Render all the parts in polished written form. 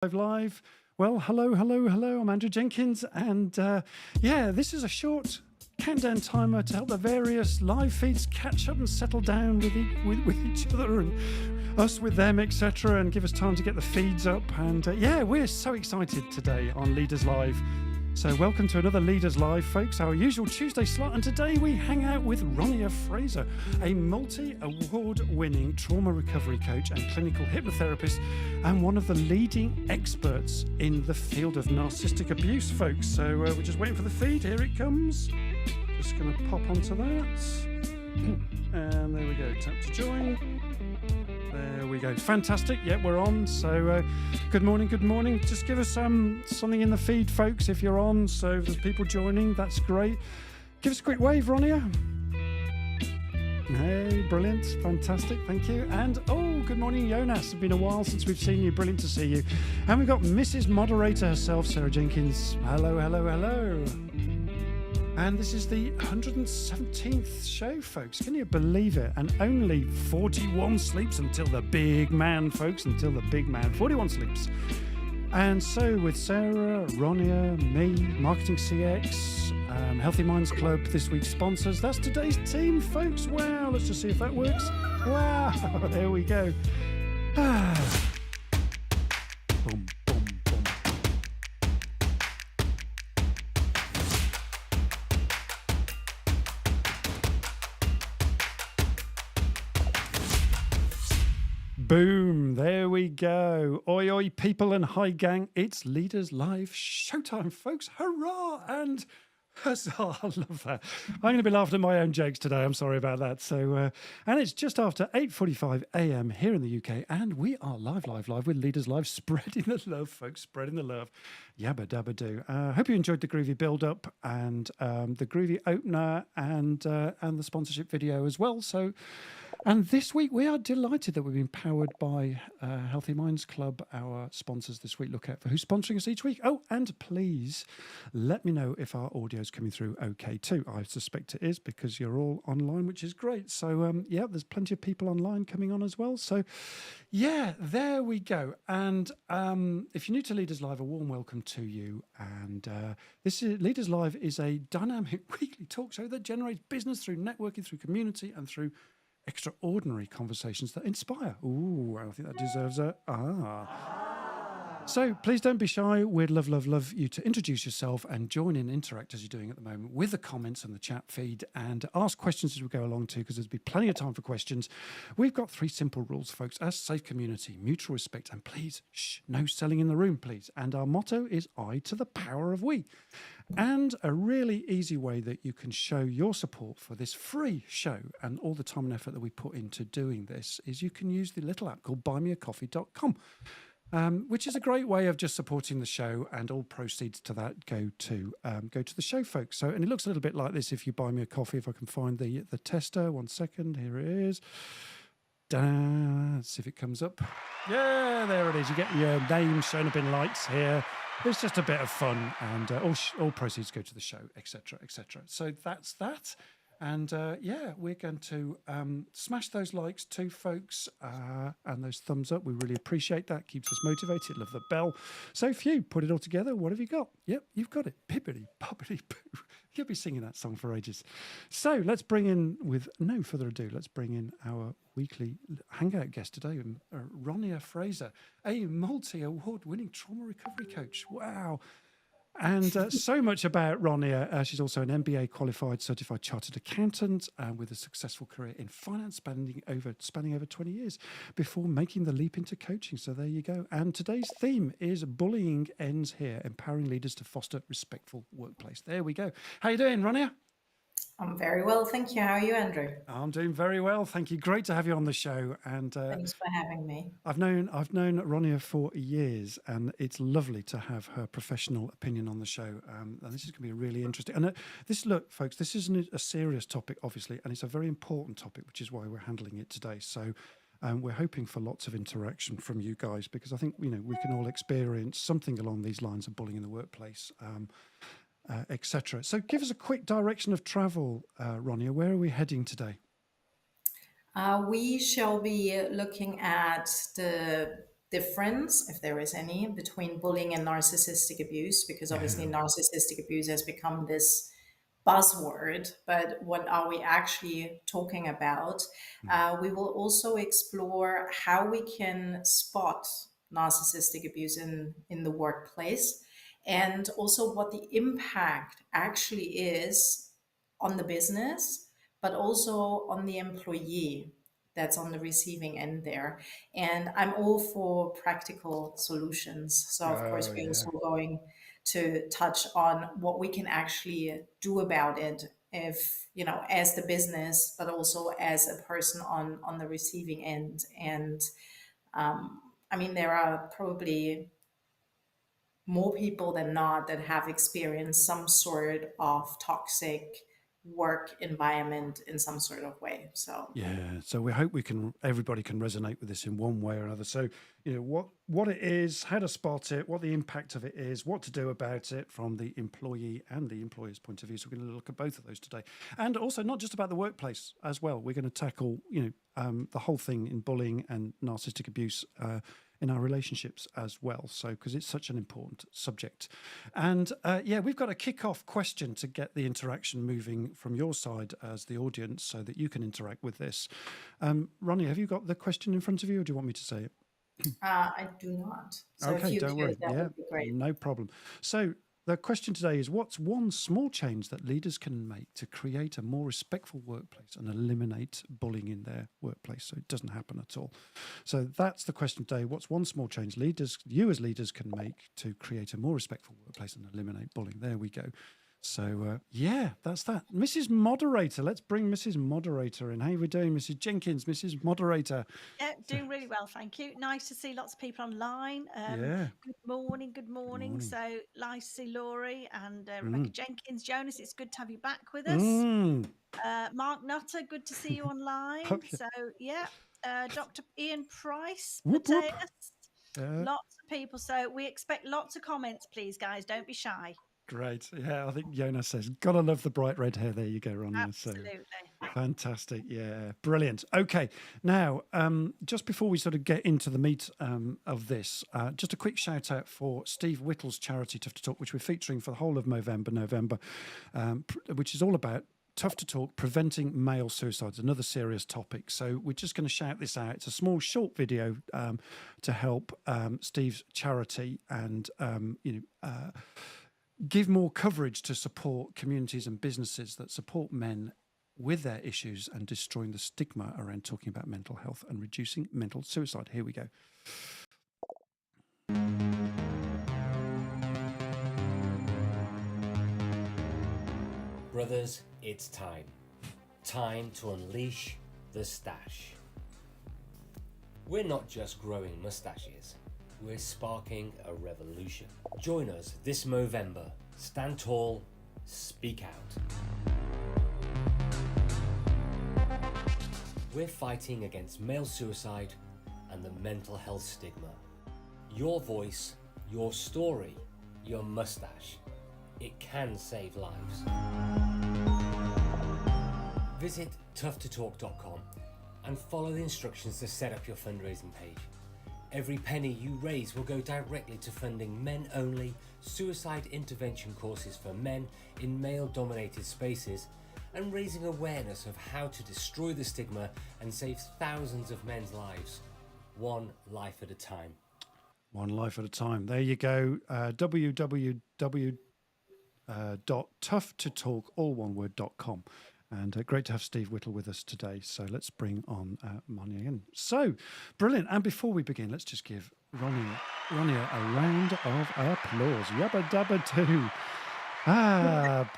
Live. Well, hello. I'm Andrew Jenkins, and this is a short countdown timer to help the various live feeds catch up and settle down with each other and us with them, etc., and give us time to get the feeds up. And we're so excited today on Leaders Live. So welcome to another Leaders Live, folks, our usual Tuesday slot. And today we hang out with Ronia Fraser, a multi-award-winning trauma recovery coach and clinical hypnotherapist, and one of the leading experts in the field of narcissistic abuse, folks. So we're just waiting for the feed. Here it comes. Just going to pop onto that. And there we go. Tap to join. There we go. Fantastic. Yeah, we're on. So good morning. Just give us something in the feed, folks, if you're on. So if there's people joining, that's great. Give us a quick wave, Ronia. Hey, brilliant. Fantastic. Thank you. And good morning, Jonas. It's been a while since we've seen you. Brilliant to see you. And we've got Mrs. Moderator herself, Sarah Jenkins. Hello. And this is the 117th show, folks. Can you believe it? And only 41 sleeps until the big man, folks, 41 sleeps. And so with Sarah, Ronia, me, Marketing CX, Healthy Minds Club, this week's sponsors. That's today's team, folks. Wow, let's just see if that works. Wow, there we go. Boom. Boom, there we go. Oi, people and hi, gang. It's Leaders Live showtime, folks. Hurrah and huzzah. I love that. I'm going to be laughing at my own jokes today. I'm sorry about that. So, and it's just after 8:45 a.m. here in the UK, and we are live with Leaders Live, spreading the love, folks, spreading the love. Yabba dabba do. Hope you enjoyed the groovy build-up and the groovy opener and the sponsorship video as well. So, and this week we are delighted that we've been powered by Healthy Minds Club, our sponsors this week. Look out for who's sponsoring us each week. Oh, and please let me know if our audio is coming through okay too. I suspect it is because you're all online, which is great. So there's plenty of people online coming on as well. So yeah, there we go. And if you're new to Leaders Live, a warm welcome to you. And this is Leaders Live is a dynamic weekly talk show that generates business through networking, through community, and through extraordinary conversations that inspire. Ooh, I think that deserves a So please don't be shy. We'd love you to introduce yourself and join in, interact as you're doing at the moment with the comments and the chat feed, and ask questions as we go along too, because there's be plenty of time for questions. We've got 3 simple rules, folks: a safe community, mutual respect, and please, no selling in the room, please. And our motto is I to the power of we. And a really easy way that you can show your support for this free show and all the time and effort that we put into doing this is you can use the little app called buymeacoffee.com. Which is a great way of just supporting the show, and all proceeds to that go to the show, folks. So, and it looks a little bit like this if you buy me a coffee. If I can find the tester, 1 second, here it is. Let's see if it comes up. Yeah, there it is. You get your name shown up in lights here. It's just a bit of fun, and all proceeds go to the show, etc., etc. So that's that. And we're going to smash those likes too, folks, and those thumbs up. We really appreciate that. Keeps us motivated. Love the bell. So few. Put it all together. What have you got? Yep, you've got it. Pippity poppity poo. You'll be singing that song for ages. So let's bring in, with no further ado, let's bring in our weekly hangout guest today, Ronia Fraser, a multi-award-winning trauma recovery coach. Wow. And so much about Ronia. She's also an MBA qualified certified chartered accountant with a successful career in finance spanning over 20 years before making the leap into coaching. So there you go. And today's theme is bullying ends here, empowering leaders to foster respectful workplace. There we go. How you doing, Ronia? I'm very well, thank you. How are you, Andrew? I'm doing very well, thank you. Great to have you on the show. And thanks for having me. I've known Ronia for years, and it's lovely to have her professional opinion on the show. And this is going to be really interesting. And look, folks, this isn't a serious topic, obviously, and it's a very important topic, which is why we're handling it today. So we're hoping for lots of interaction from you guys, because I think we can all experience something along these lines of bullying in the workplace. Etc. So give us a quick direction of travel, Ronia. Where are we heading today? We shall be looking at the difference, if there is any, between bullying and narcissistic abuse, because obviously Yeah. narcissistic abuse has become this buzzword, but what are we actually talking about? Mm. We will also explore how we can spot narcissistic abuse in the workplace, and also what the impact actually is on the business, but also on the employee that's on the receiving end there. And I'm all for practical solutions. So, of course, Oh, we're yeah. also going to touch on what we can actually do about it, if as the business, but also as a person on the receiving end. And I mean, there are probably more people than not that have experienced some sort of toxic work environment in some sort of way. So Yeah, so we hope everybody can resonate with this in one way or another. So, what it is, how to spot it, what the impact of it is, what to do about it from the employee and the employer's point of view. So we're going to look at both of those today, and also not just about the workplace as well. We're going to tackle, the whole thing in bullying and narcissistic abuse in our relationships as well. So, because it's such an important subject. And we've got a kick-off question to get the interaction moving from your side as the audience so that you can interact with this. Ronnie, have you got the question in front of you, or do you want me to say it? I do not. So if Okay, you don't do, worry. that Yeah, would be great. no problem. So the question today is, what's one small change that leaders can make to create a more respectful workplace and eliminate bullying in their workplace so it doesn't happen at all? So that's the question today. What's one small change you as leaders can make to create a more respectful workplace and eliminate bullying? There we go. So, that's that. Mrs. Moderator, let's bring Mrs. Moderator in. How are we doing, Mrs. Jenkins, Mrs. Moderator? Yeah, So, doing really well, thank you. Nice to see lots of people online. yeah, Good morning, good good morning. morning. So nice to see Laurie and Rebecca Mm. Jenkins. Jonas, it's good to have you back with us. Mm. Mark Nutter, good to see you Oh, online. yeah. So yeah, Dr. Ian Price, Whoop, whoop. Mateus, Yeah, lots of people. So we expect lots of comments, please, guys. Don't be shy. great. Yeah, I think Jonas says, gotta love the bright red hair. There you go, Ronia. So Absolutely. fantastic. Yeah, brilliant. Okay, now, just before we sort of get into the meat of this, just a quick shout out for Steve Whittle's charity, Tough to Talk, which we're featuring for the whole of November, which is all about Tough to Talk, preventing male suicides, another serious topic. So we're just going to shout this out. It's a small, short video to help Steve's charity and, give more coverage to support communities and businesses that support men with their issues and destroying the stigma around talking about mental health and reducing mental suicide. Here we go. Brothers, it's time. Time to unleash the stash. We're not just growing mustaches, we're sparking a revolution. Join us this Movember. Stand tall, speak out. We're fighting against male suicide and the mental health stigma. Your voice, your story, your mustache. It can save lives. Visit toughtotalk.com and follow the instructions to set up your fundraising page. Every penny you raise will go directly to funding men-only suicide intervention courses for men in male-dominated spaces and raising awareness of how to destroy the stigma and save thousands of men's lives, one life at a time. One life at a time. There you go. www.toughtotalk, all one word.com. And great to have Steve Whittle with us today. So let's bring on Monia in. So brilliant. And before we begin, let's just give Ronia a round of applause. Yabba dabba doo.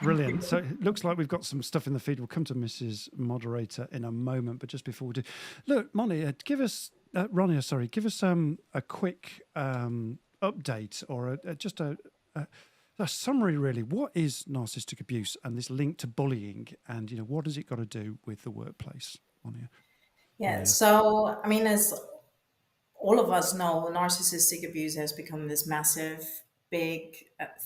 Brilliant. So it looks like we've got some stuff in the feed. We'll come to Mrs. Moderator in a moment. But just before we do, look, Monia, give us, Ronia, give us a quick update or just a summary, really. What is narcissistic abuse and this link to bullying, and what has it got to do with the workplace, Monia? yeah, so I mean, as all of us know, narcissistic abuse has become this massive, big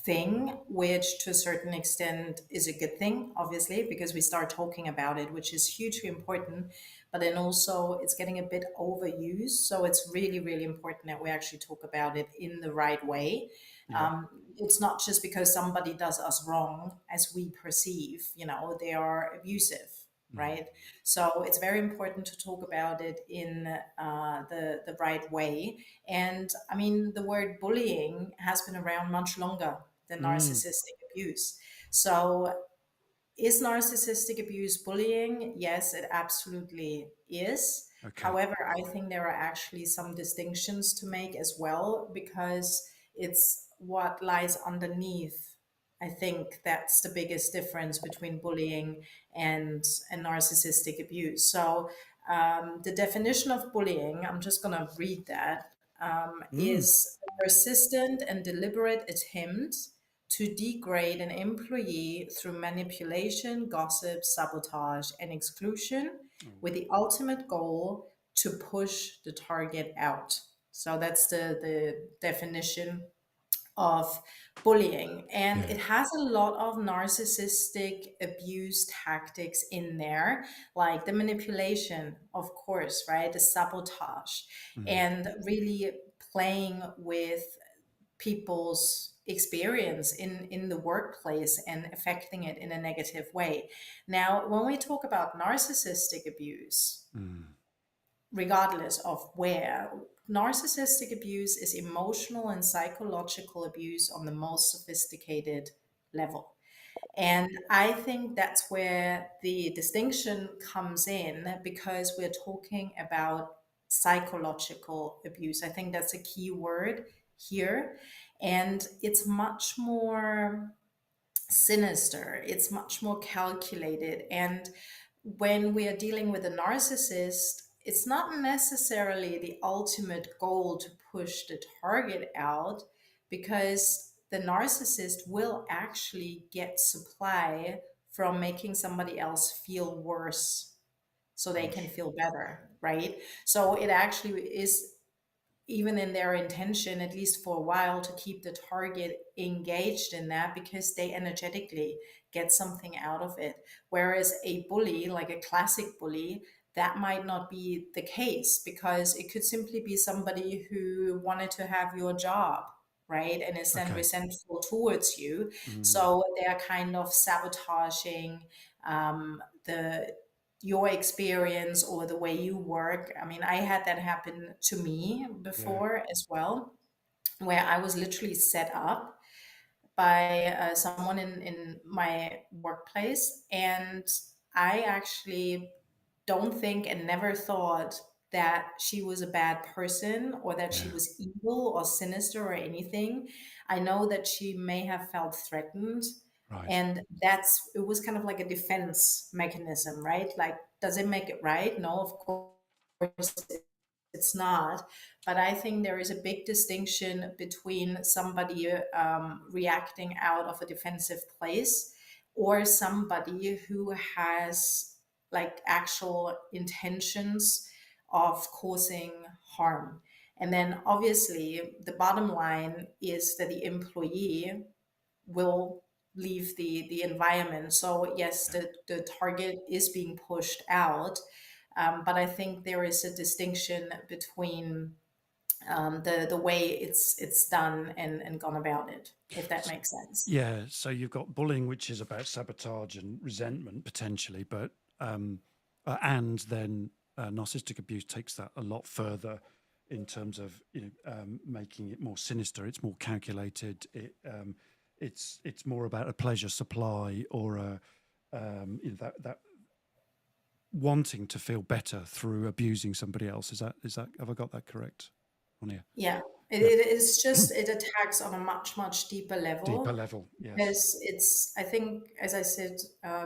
thing, which to a certain extent is a good thing, obviously, because we start talking about it, which is hugely important. but then also it's getting a bit overused. So it's really, really important that we actually talk about it in the right way. Yeah. It's not just because somebody does us wrong as we perceive, they are abusive, right? So it's very important to talk about it in the right way. And I mean, the word bullying has been around much longer than narcissistic abuse. So is narcissistic abuse bullying? Yes, it absolutely is. Okay. However, I think there are actually some distinctions to make as well, because it's what lies underneath. I think that's the biggest difference between bullying and narcissistic abuse. So, the definition of bullying, I'm just going to read that, is a persistent and deliberate attempt to degrade an employee through manipulation, gossip, sabotage, and exclusion, with the ultimate goal to push the target out. So that's the definition of bullying. And Yeah. it has a lot of narcissistic abuse tactics in there, like the manipulation, of course, right? The sabotage, and really playing with people's experience in the workplace and affecting it in a negative way. Now, when we talk about narcissistic abuse, regardless of where, narcissistic abuse is emotional and psychological abuse on the most sophisticated level. And I think that's where the distinction comes in, because we're talking about psychological abuse. I think that's a key word here. And it's much more sinister, it's much more calculated. And when we are dealing with a narcissist, it's not necessarily the ultimate goal to push the target out, because the narcissist will actually get supply from making somebody else feel worse so they can feel better, right? So it actually is even in their intention, at least for a while, to keep the target engaged in that, because they energetically get something out of it. Whereas a bully, like a classic bully, that might not be the case, because it could simply be somebody who wanted to have your job, right? And is then Okay. resentful towards you. So they're kind of sabotaging the your experience or the way you work. I mean, I had that happen to me before as well, where I was literally set up by someone in my workplace. And I actually don't think and never thought that she was a bad person, or that she Yeah. was evil or sinister or anything. I know that she may have felt threatened, Right. and it was kind of like a defense mechanism, right? Like, does it make it right? No, of course it's not. But I think there is a big distinction between somebody reacting out of a defensive place, or somebody who has like actual intentions of causing harm. And then obviously the bottom line is that the employee will leave the environment. So yes, the target is being pushed out, but I think there is a distinction between the way it's done and gone about it, if that makes sense. Yeah. So you've got bullying, which is about sabotage and resentment potentially, but and then narcissistic abuse takes that a lot further in terms of making it more sinister. It's more calculated. It's more about a pleasure supply, or that wanting to feel better through abusing somebody else. Is that have I got that correct, Ronia? Yeah, it is just, it attacks on a much deeper level. Deeper level, yes. Because it's, I think, as I said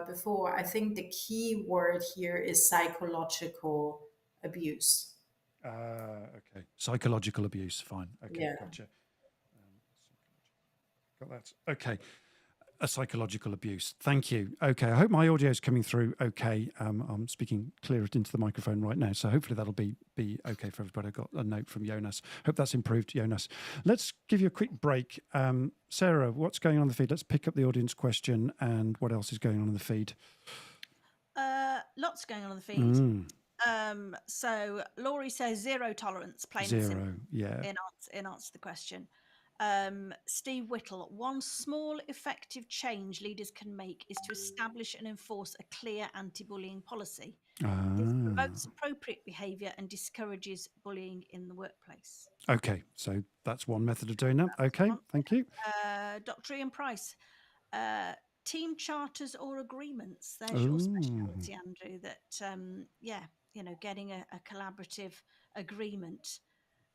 before, I think the key word here is psychological abuse. Okay. Psychological abuse. Fine. Okay. Yeah. Gotcha. Got that. Okay. A psychological abuse. Thank you. Okay. I hope my audio is coming through okay. I'm speaking clear into the microphone right now, so hopefully that'll be okay for everybody. I got a note from Jonas. Hope that's improved, Jonas. Let's give you a quick break. Sarah, what's going on in the feed? Let's pick up the audience question and what else is going on in the feed. Lots going on in the feed. So Laurie says zero tolerance, plain and simple, Zero. Yeah. in answer to the question. Steve Whittle, one small effective change leaders can make is to establish and enforce a clear anti-bullying policy. This promotes appropriate behaviour and discourages bullying in the workplace. Okay. So that's one method of doing that. Okay. Thank you. Dr. Ian Price, team charters or agreements. There's your specialty, Andrew. That getting a collaborative agreement.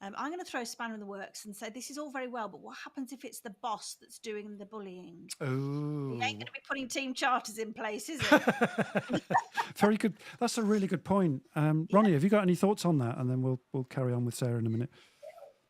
I'm going to throw a spanner in the works and say this is all very well, but what happens if it's the boss that's doing the bullying? Oh, You ain't going to be putting team charters in place, is it? very good. That's a really good point. Ronnie, have you got any thoughts on that? And then we'll carry on with Sarah in a minute.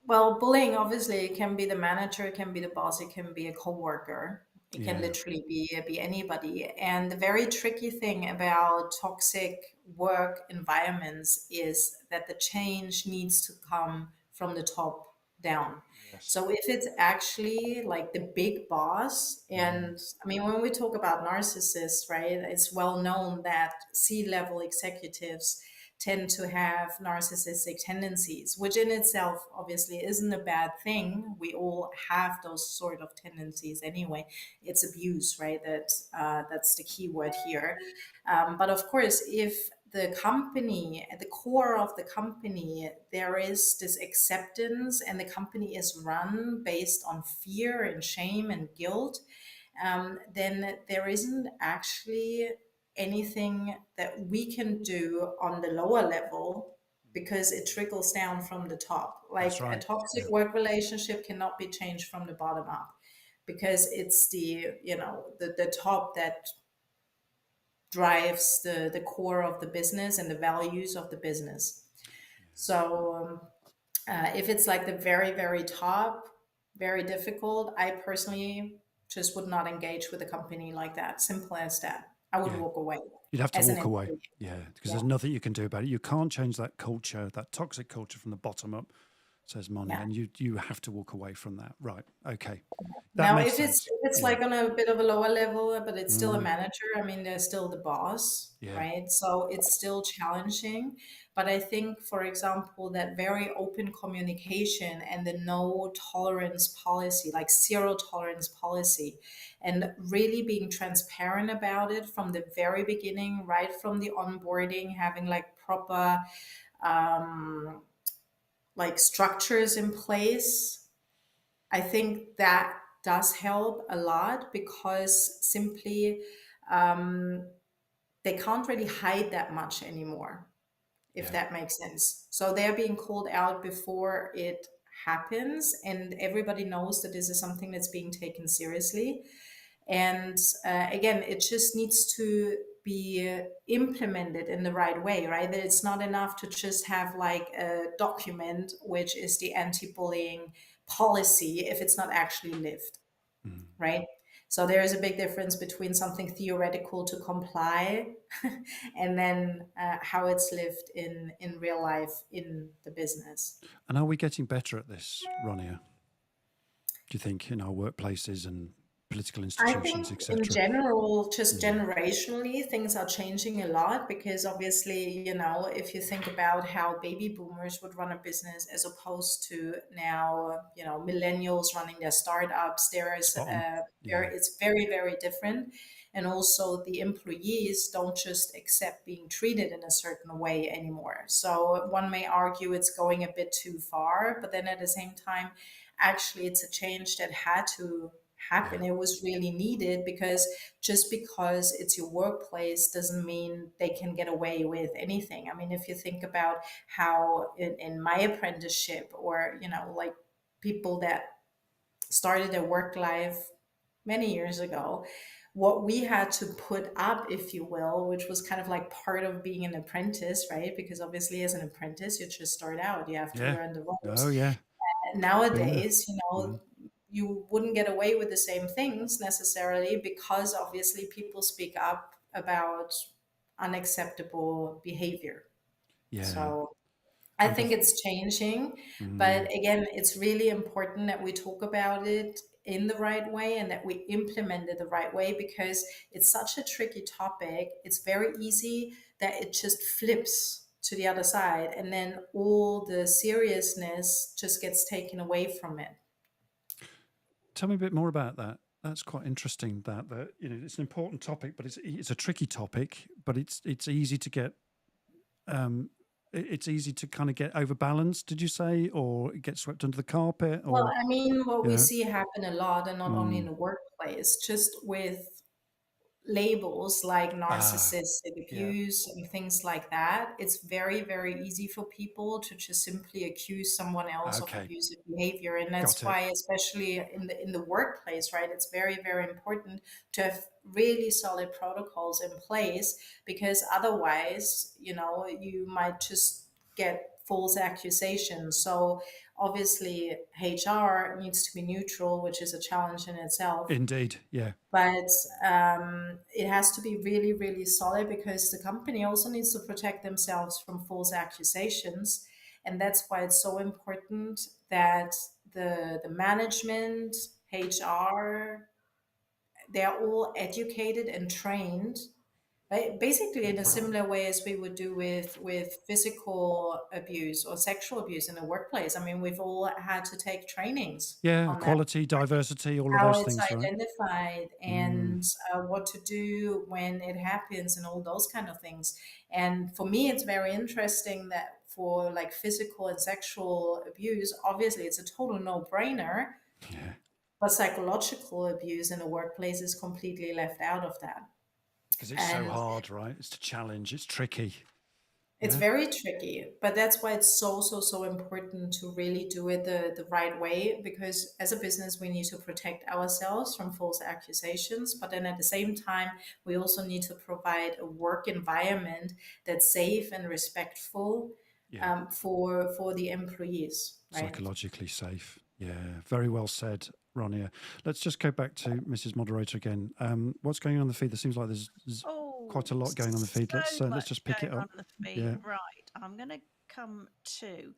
Well, bullying obviously it can be the manager, it can be the boss, it can be a coworker. It can literally be anybody. And the very tricky thing about toxic work environments is that the change needs to come from the top down. So if it's actually like the big boss, and I mean, when we talk about narcissists, right, it's well known that C-level executives tend to have narcissistic tendencies, which in itself obviously isn't a bad thing. We all have those sort of tendencies anyway. It's abuse, right? That's the key word here. But of course, if the company, at the core of the company, there is this acceptance and the company is run based on fear and shame and guilt, then there isn't actually anything that we can do on the lower level because it trickles down from the top. Like a toxic work relationship cannot be changed from the bottom up because it's the top that drives the core of the business and the values of the business. So if it's like the very, very top, very difficult, I personally just would not engage with a company like that. Simple as that. I would walk away. You'd have to walk away. Yeah, because there's nothing you can do about it. You can't change that culture, that toxic culture from the bottom up, says Moni, and you have to walk away from that. Right. Okay. Now, if it's like on a bit of a lower level, but it's still a manager, I mean, they're still the boss, right? So it's still challenging. But I think, for example, that very open communication and the no tolerance policy, like zero tolerance policy, and really being transparent about it from the very beginning, right from the onboarding, having like proper like structures in place. I think that does help a lot because simply they can't really hide that much anymore, if that makes sense. So they're being called out before it happens, and everybody knows that this is something that's being taken seriously. And again, it just needs to be implemented in the right way, right? That it's not enough to just have like a document, which is the anti-bullying policy, if it's not actually lived, right? So there is a big difference between something theoretical to comply and then how it's lived in real life in the business. And are we getting better at this, Ronia? Do you think in our workplaces and political institutions, etc.? In general, just generationally, things are changing a lot because obviously, if you think about how baby boomers would run a business as opposed to now, millennials running their startups, it's very, very different. And also the employees don't just accept being treated in a certain way anymore. So one may argue it's going a bit too far, but then at the same time, actually it's a change that had to happen. It was really needed because just because it's your workplace doesn't mean they can get away with anything. I mean, if you think about how in my apprenticeship or, like people that started their work life many years ago, what we had to put up, if you will, which was kind of like part of being an apprentice, right? Because obviously as an apprentice, you just start out, you have to learn the ropes. Oh, yeah. Nowadays, you wouldn't get away with the same things necessarily because obviously people speak up about unacceptable behavior. So I think it's changing, but again, it's really important that we talk about it in the right way and that we implement it the right way because it's such a tricky topic. It's very easy that it just flips to the other side, and then all the seriousness just gets taken away from it. Tell me a bit more about that. That's quite interesting. That it's an important topic, but it's a tricky topic. But it's easy to get. It's easy to kind of get overbalanced. Did you say, or get swept under the carpet? Or Well, I mean, what we yeah. see happen a lot, and not only in the workplace, just with labels like narcissistic abuse and things like that, it's very, very easy for people to just simply accuse someone else of abusive behavior. And that's why, especially in the workplace, right, it's very, very important to have really solid protocols in place, because otherwise, you might just get false accusations. So obviously HR needs to be neutral, which is a challenge in itself. Indeed, yeah. But it has to be really, really solid, because the company also needs to protect themselves from false accusations. And that's why it's so important that the management, HR, they're all educated and trained, right? Basically in a similar way as we would do with physical abuse or sexual abuse in the workplace. I mean, we've all had to take trainings on equality, diversity, all of how those it's things, right? identified, and what to do when it happens, and all those kind of things. And for me, it's very interesting that for like physical and sexual abuse, obviously it's a total no-brainer. Yeah. But psychological abuse in the workplace is completely left out of that. Because it's so hard, right? It's a challenge. It's tricky. It's very tricky, but that's why it's so, so, so important to really do it the right way, because as a business, we need to protect ourselves from false accusations. But then at the same time, we also need to provide a work environment that's safe and respectful for the employees. Right? Psychologically safe. Yeah, very well said, Ronia. Let's just go back to Mrs. Moderator again. What's going on in the feed? There seems like there's quite a lot going on the feed. Let's just pick it up. Yeah. Right. I'm going to come to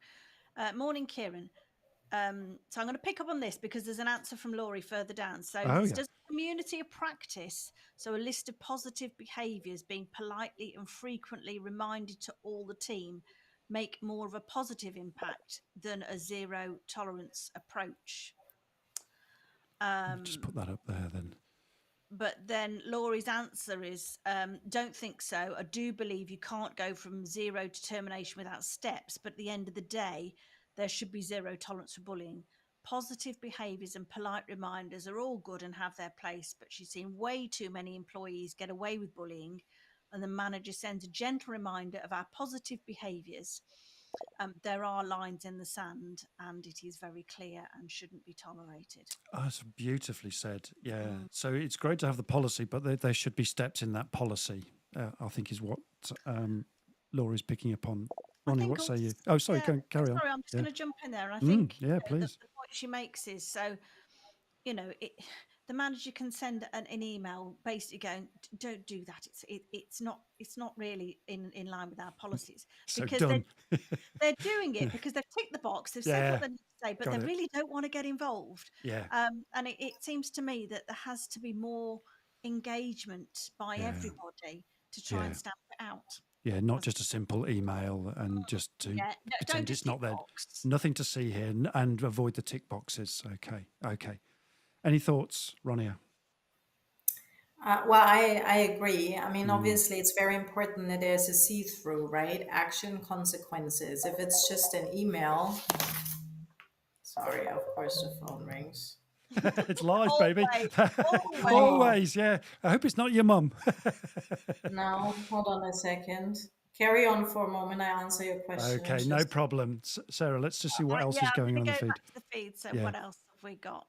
morning, Kieran. So I'm going to pick up on this because there's an answer from Laurie further down. So does community of practice, so a list of positive behaviours being politely and frequently reminded to all the team, make more of a positive impact than a zero tolerance approach? Just put that up there then. But then Laurie's answer is, don't think so. I do believe you can't go from zero determination without steps, but at the end of the day, there should be zero tolerance for bullying. Positive behaviours and polite reminders are all good and have their place, but she's seen way too many employees get away with bullying, and the manager sends a gentle reminder of our positive behaviours. There are lines in the sand, and it is very clear and shouldn't be tolerated. Oh, that's beautifully said. Yeah. So it's great to have the policy, but there should be steps in that policy, I think is what Laurie's picking up on. Ronnie, what say you? Oh, sorry, carry on. Sorry, I'm just going to jump in there. I think please. The point she makes is, so, the manager can send an email basically going, don't do that. It's not really in line with our policies. So because done. they're doing it because they've ticked the box, they've said what they need to say, but they really don't want to get involved. Yeah. And it seems to me that there has to be more engagement by everybody to try and stamp it out. Yeah, not just a simple email and just to pretend it's not there. Nothing to see here, and avoid the tick boxes. Okay. Any thoughts, Ronia? Well, I agree. I mean, obviously, it's very important that there's a see-through, right? Action, consequences. If it's just an email, sorry, of course the phone rings. It's live, baby. Always, yeah. I hope it's not your mum. No, hold on a second. Carry on for a moment. I answer your question. Okay, no problem. Sarah, let's just see what else is going on in the feed. Back to the feed. So what else have we got?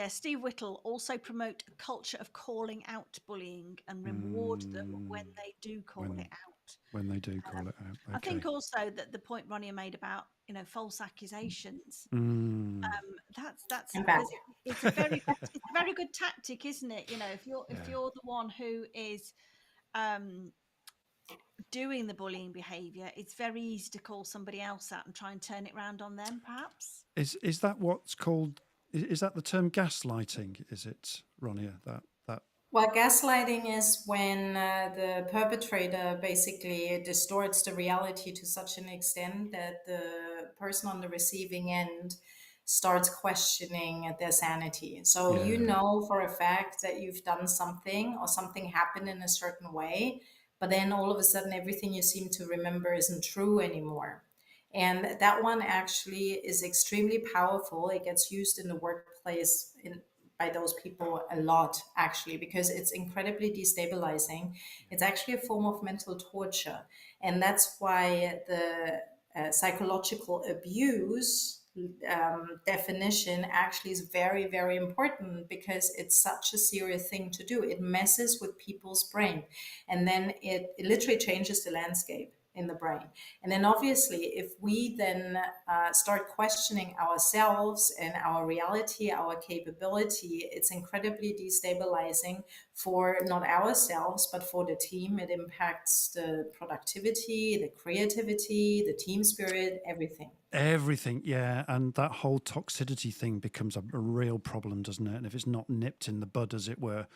Steve Whittle also promote a culture of calling out bullying and reward them when they do call it out. When they do call it out. Okay. I think also that the point Ronia made about false accusations. That's it's a very good tactic, isn't it? If you're the one who is doing the bullying behaviour, it's very easy to call somebody else out and try and turn it around on them. Perhaps is that what's called? Is that the term gaslighting? Is it, Ronia? That Well, gaslighting is when the perpetrator basically distorts the reality to such an extent that the person on the receiving end starts questioning their sanity. So you Yeah. know for a fact that you've done something or something happened in a certain way, but then all of a sudden everything you seem to remember isn't true anymore. And that one actually is extremely powerful. It gets used in the workplace by those people a lot, actually, because it's incredibly destabilizing. It's actually a form of mental torture. And that's why the psychological abuse definition actually is very, very important, because it's such a serious thing to do. It messes with people's brain, and then it literally changes the landscape in the brain. And then obviously, if we then start questioning ourselves and our reality, our capability, it's incredibly destabilizing for not ourselves, but for the team. It impacts the productivity, the creativity, the team spirit, everything. Everything, yeah. And that whole toxicity thing becomes a real problem, doesn't it? And if it's not nipped in the bud, as it were,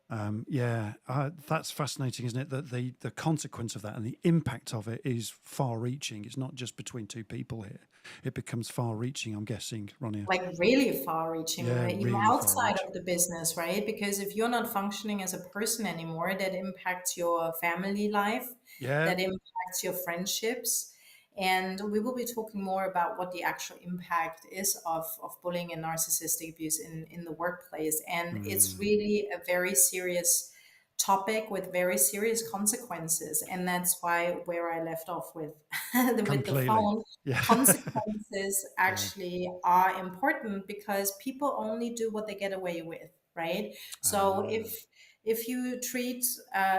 that's fascinating, isn't it? That the consequence of that and the impact of it is far-reaching. It's not just between two people here; it becomes far-reaching. I'm guessing, Ronia. Like really far reaching, Yeah, even really outside far-reaching. of the business, right? Because if you're not functioning as a person anymore, that impacts your family life, Yeah, that impacts your friendships. And we will be talking more about what the actual impact is of bullying and narcissistic abuse in the workplace. And it's really a very serious topic with very serious consequences. And that's why where I left off with with the completely. phone, Yeah, consequences yeah. actually are important, because people only do what they get away with, right? So if you treat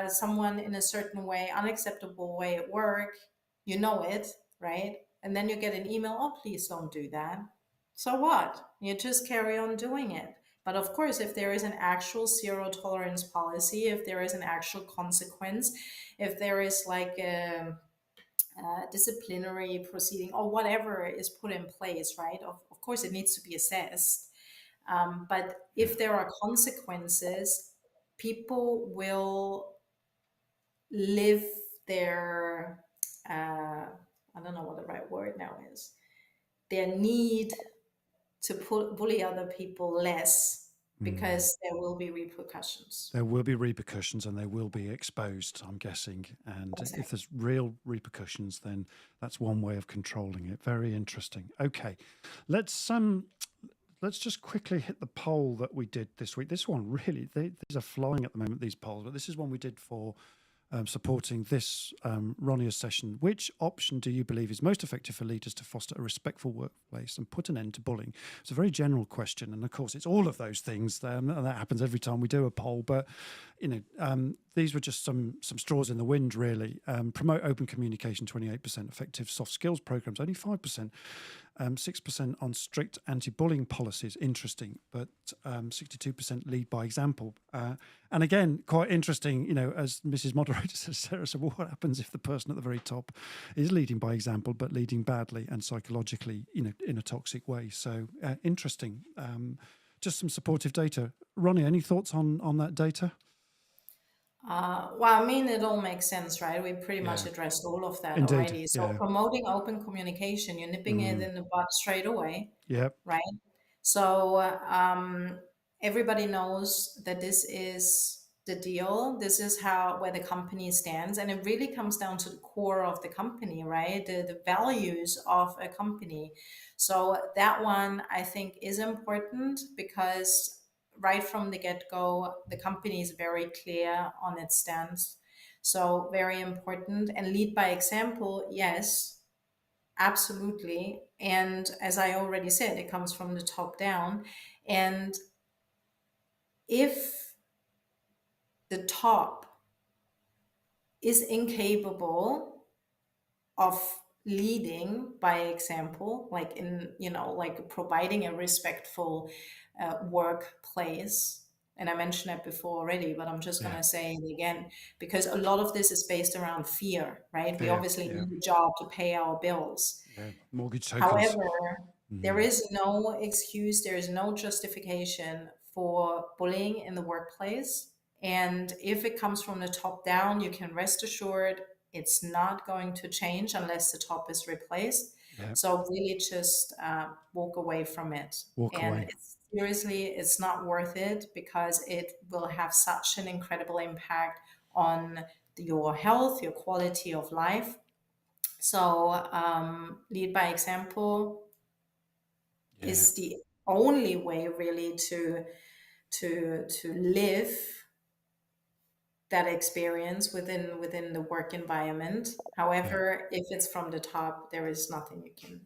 someone in a certain way, unacceptable way at work, you know it, right? And then you get an email, oh, please don't do that. So what? You just carry on doing it. But of course, if there is an actual zero tolerance policy, if there is an actual consequence, if there is like a disciplinary proceeding or whatever is put in place, right? Of course, it needs to be assessed. But Yeah. if there are consequences, people will live their, I don't know what the right word now is, their need to bully other people less, Mm. because there will be repercussions. There will be repercussions and they will be exposed, I'm guessing. And if Exactly. there's real repercussions, then that's one way of controlling it. Very interesting. Okay, let's let's just quickly hit the poll that we did this week. This one really, these are flying at the moment, these polls, but this is one we did for supporting this Ronia session. Which option do you believe is most effective for leaders to foster a respectful workplace and put an end to bullying? It's a very general question, and of course, it's all of those things. And that happens every time we do a poll. But these were just some straws in the wind, really. Promote open communication, 28%. Effective soft skills programs, only 5%. 6% on strict anti-bullying policies, interesting, but 62% lead by example. And again, quite interesting, as Mrs. Moderator says, Sarah said, well, what happens if the person at the very top is leading by example, but leading badly and psychologically, in a toxic way? So interesting. Just some supportive data. Ronnie, any thoughts on that data? Well, I mean, it all makes sense, right? We pretty much Yeah, addressed all of that indeed. already. So Yeah. promoting open communication, you're nipping it in the bud straight away, Yep. right? So everybody knows that this is the deal. This is where the company stands, and it really comes down to the core of the company, right? The values of a company. So that one I think is important, because right from the get-go, the company is very clear on its stance. So very important. And lead by example, yes, absolutely. And as I already said, it comes from the top down. And if the top is incapable of leading by example, like like providing a respectful workplace, and I mentioned it before already, but I'm just going Yeah. to say it again, because a lot of this is based around fear, right? We Fear. obviously Yeah. need a job to pay our bills. Yeah. Mortgage tokens. However, there Mm-hmm. is no excuse, there is no justification for bullying in the workplace, And if it comes from the top down, you can rest assured it's not going to change unless the top is replaced. Yeah. So really just walk away from it. Walk And away. it's not worth it, because it will have such an incredible impact on your health, your quality of life. So lead by example Yeah. is the only way really to live that experience within the work environment. However, if it's from the top, there's nothing you can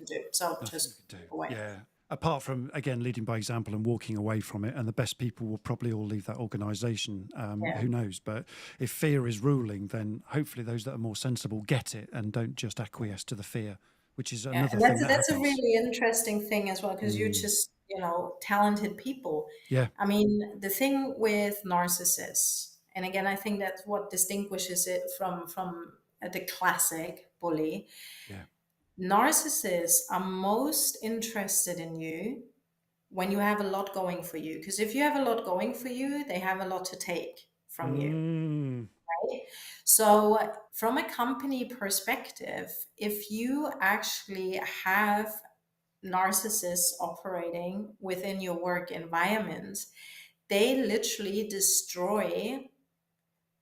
do. So Nothing just you can do. walk away. Yeah. Apart from, again, leading by example and walking away from it, and the best people will probably all leave that organisation. Yeah. Who knows? But if fear is ruling, then hopefully those that are more sensible get it and don't just acquiesce to the fear, which is Yeah, another and thing that's that that's a happens. really interesting thing as well, because you're just talented people. Yeah. I mean, the thing with narcissists, and again, I think that's what distinguishes it from the classic bully. Yeah. Narcissists are most interested in you when you have a lot going for you, because if you have a lot going for you, they have a lot to take from you. Mm. Right? So from a company perspective, if you actually have narcissists operating within your work environment, they literally destroy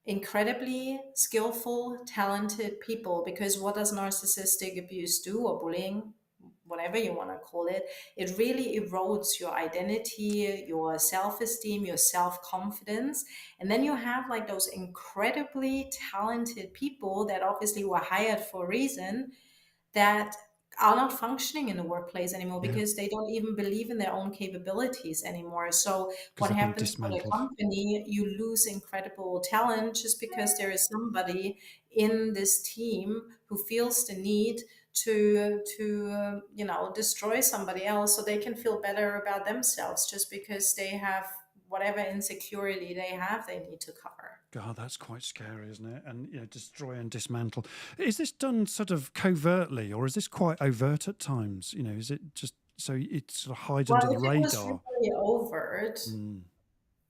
incredibly skillful, talented people. Because what does narcissistic abuse do, or bullying, whatever you want to call it? It really erodes your identity, your self-esteem, your self-confidence. And then you have like those incredibly talented people that obviously were hired for a reason, that are not functioning in the workplace anymore, Yeah. because they don't even believe in their own capabilities anymore. So Because what they've been happens for the dismantled. company? You lose incredible talent just because there is somebody in this team who feels the need to destroy somebody else so they can feel better about themselves, just because they have whatever insecurity they need to cover. God, that's quite scary, isn't it? And destroy and dismantle. Is this done sort of covertly, or is this quite overt at times? Is it just so it sort of hides Well, under the if it was radar? really overt, Mm.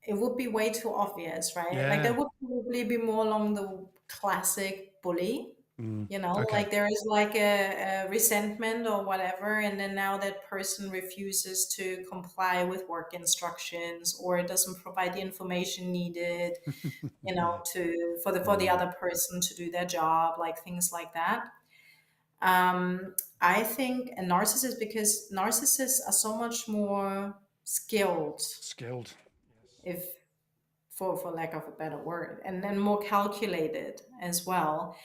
it would be way too obvious, right? Like, Yeah. that would probably be more along the classic bully, Mm. like Okay. there is like a resentment or whatever, and then now that person refuses to comply with work instructions, or doesn't provide the information needed, Yeah. for the other person to do their job, like things like that. I think a narcissist, because narcissists are so much more skilled, Skilled. if for lack of a better word, and then more calculated as well.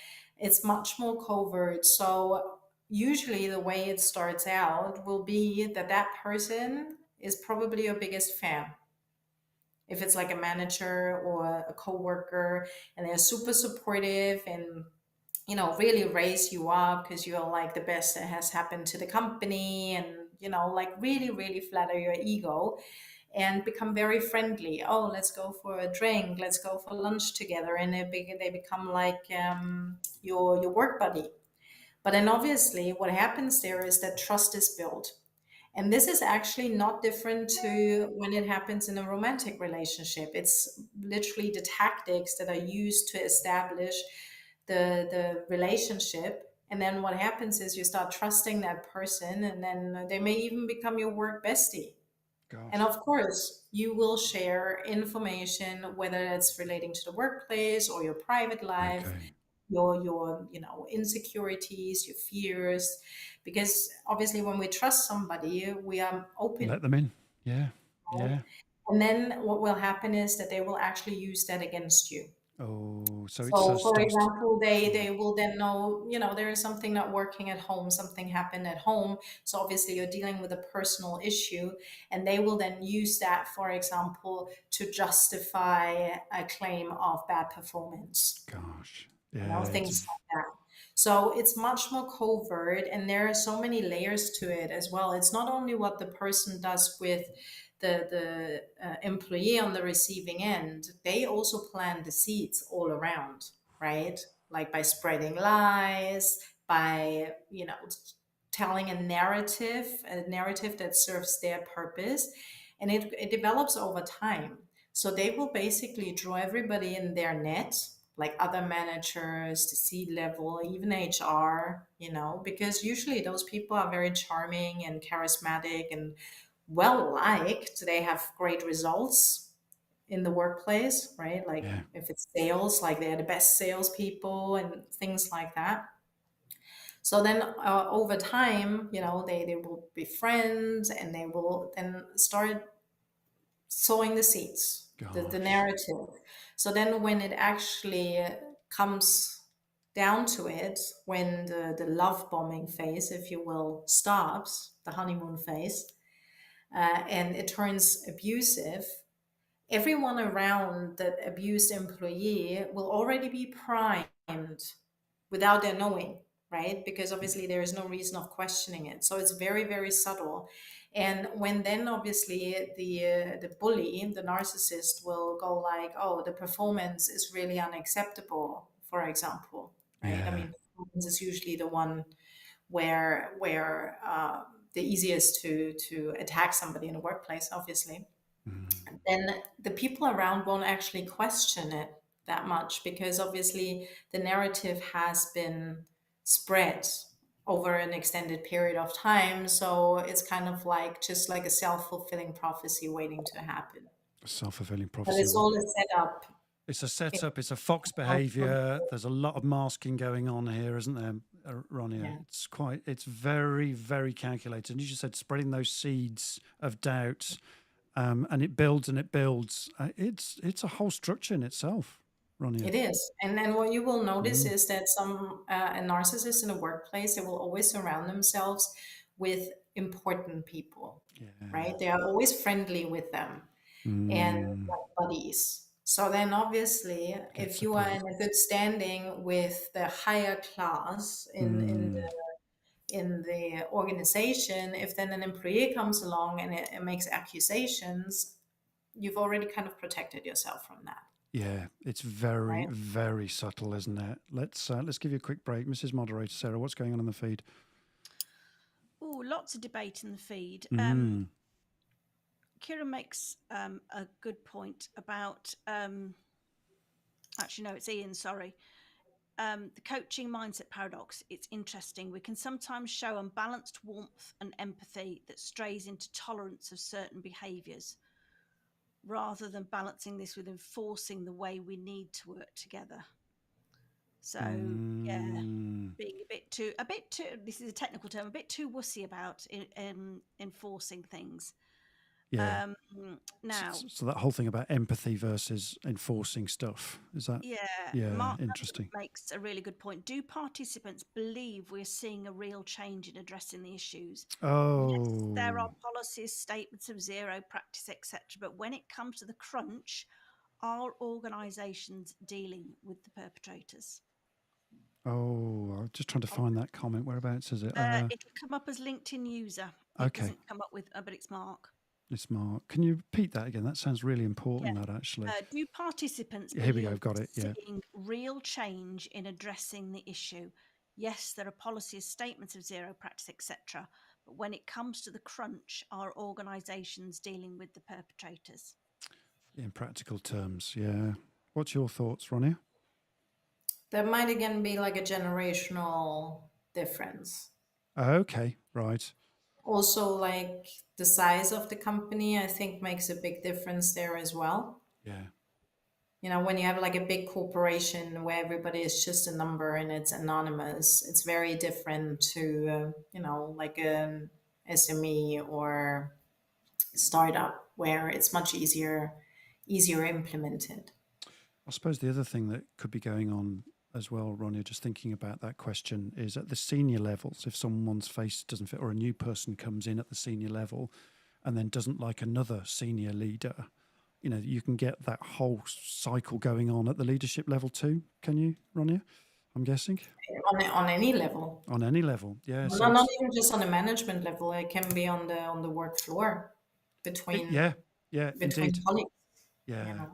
It's much more covert. So usually the way it starts out will be that that person is probably your biggest fan. If it's like a manager or a coworker, and they're super supportive and really raise you up because you're like the best that has happened to the company, and like really, really flatter your ego and become very friendly. Oh, let's go for a drink. Let's go for lunch together. And they become like your work buddy. But then obviously what happens there is that trust is built. And this is actually not different to when it happens in a romantic relationship. It's literally the tactics that are used to establish the relationship. And then what happens is you start trusting that person, and then they may even become your work bestie. And Gosh. of course, you will share information, whether it's relating to the workplace or your private life, Okay. your insecurities, your fears, because obviously when we trust somebody, we are open. Let them in. Yeah. Right? Yeah. And then what will happen is that they will actually use that against you. Oh, so it So, sort of for starts. example, they will then know, there is something not working at home, something happened at home. So obviously you're dealing with a personal issue, and they will then use that, for example, to justify a claim of bad performance, Gosh. Yeah. things like that. So it's much more covert, and there are so many layers to it as well. It's not only what the person does with the employee on the receiving end. They also plant the seeds all around, right? Like by spreading lies, by telling a narrative that serves their purpose, and it develops over time. So they will basically draw everybody in their net, like other managers, the C-level, even HR, because usually those people are very charming and charismatic and well liked. They have great results in the workplace, right? Like Yeah. if it's sales, like they're the best salespeople and things like that. So then over time, they will be friends and they will then start sowing the seeds, the Gosh. narrative. So then when it actually comes down to it, when the love bombing phase, if you will, stops, the honeymoon phase, and it turns abusive, everyone around that abused employee will already be primed without their knowing, right? Because obviously there is no reason of questioning it. So it's very, very subtle. And when then obviously the bully, the narcissist will go like, oh, the performance is really unacceptable, for example, right? I Yeah. mean, performance is usually the one where the easiest to attack somebody in a workplace, obviously. Then the people around won't actually question it that much because obviously the narrative has been spread over an extended period of time. So it's kind of like just like a self-fulfilling prophecy waiting to happen. Self-fulfilling But prophecy. it's all a setup. It's a setup. It's a fox behaviour. There's a lot of masking going on here, isn't there, Ronia? Yeah. It's very, very calculated. And you just said spreading those seeds of doubt, and it builds and it builds. It's a whole structure in itself, Ronia. It is. And then what you will notice is that a narcissist in a workplace, they will always surround themselves with important people, right? They are always friendly with them and like buddies. So then obviously, Get if you are support. in a good standing with the higher class in the organization, if then an employee comes along and it makes accusations, you've already kind of protected yourself from that. Yeah, it's very, Right. very subtle, isn't it? Let's give you a quick break, Mrs. Moderator Sarah. What's going on in the feed? Oh, lots of debate in the feed. Kira makes a good point about. Actually, no, it's Ian. Sorry. The coaching mindset paradox. It's interesting. We can sometimes show unbalanced warmth and empathy that strays into tolerance of certain behaviours, rather than balancing this with enforcing the way we need to work together. So yeah, being a bit too. This is a technical term. A bit too wussy about enforcing things. Yeah. Now, So that whole thing about empathy versus enforcing stuff, is that? Yeah, Mark interesting. makes a really good point. Do participants believe we're seeing a real change in addressing the issues? Yes, there are policies, statements of zero practice, etc. But when it comes to the crunch, are organisations dealing with the perpetrators? I'm just trying to find that comment. Whereabouts is it? It'll come up as LinkedIn user. It doesn't come up with, but it's Mark. It's Mark. Can you repeat that again? That sounds really important, that actually. Do participants Here we believe go, got it, yeah. seeing real change in addressing the issue? Yes, there are policies, statements of zero practice, etc. But when it comes to the crunch, are organisations dealing with the perpetrators? In practical terms, yeah. What's your thoughts, Ronia? There might again be like a generational difference. Okay, right. Also, like the size of the company, I think makes a big difference there as well. Yeah. When you have like a big corporation where everybody is just a number and it's anonymous, it's very different to, like an SME or startup where it's much easier implemented. I suppose the other thing that could be going on as well, Ronia, just thinking about that question, is at the senior levels, if someone's face doesn't fit or a new person comes in at the senior level and then doesn't like another senior leader, you can get that whole cycle going on at the leadership level too. Can you, Ronia? I'm guessing. On any level. On any level, yeah. So not even just on the management level. It can be on the work floor between indeed. colleagues. Yeah.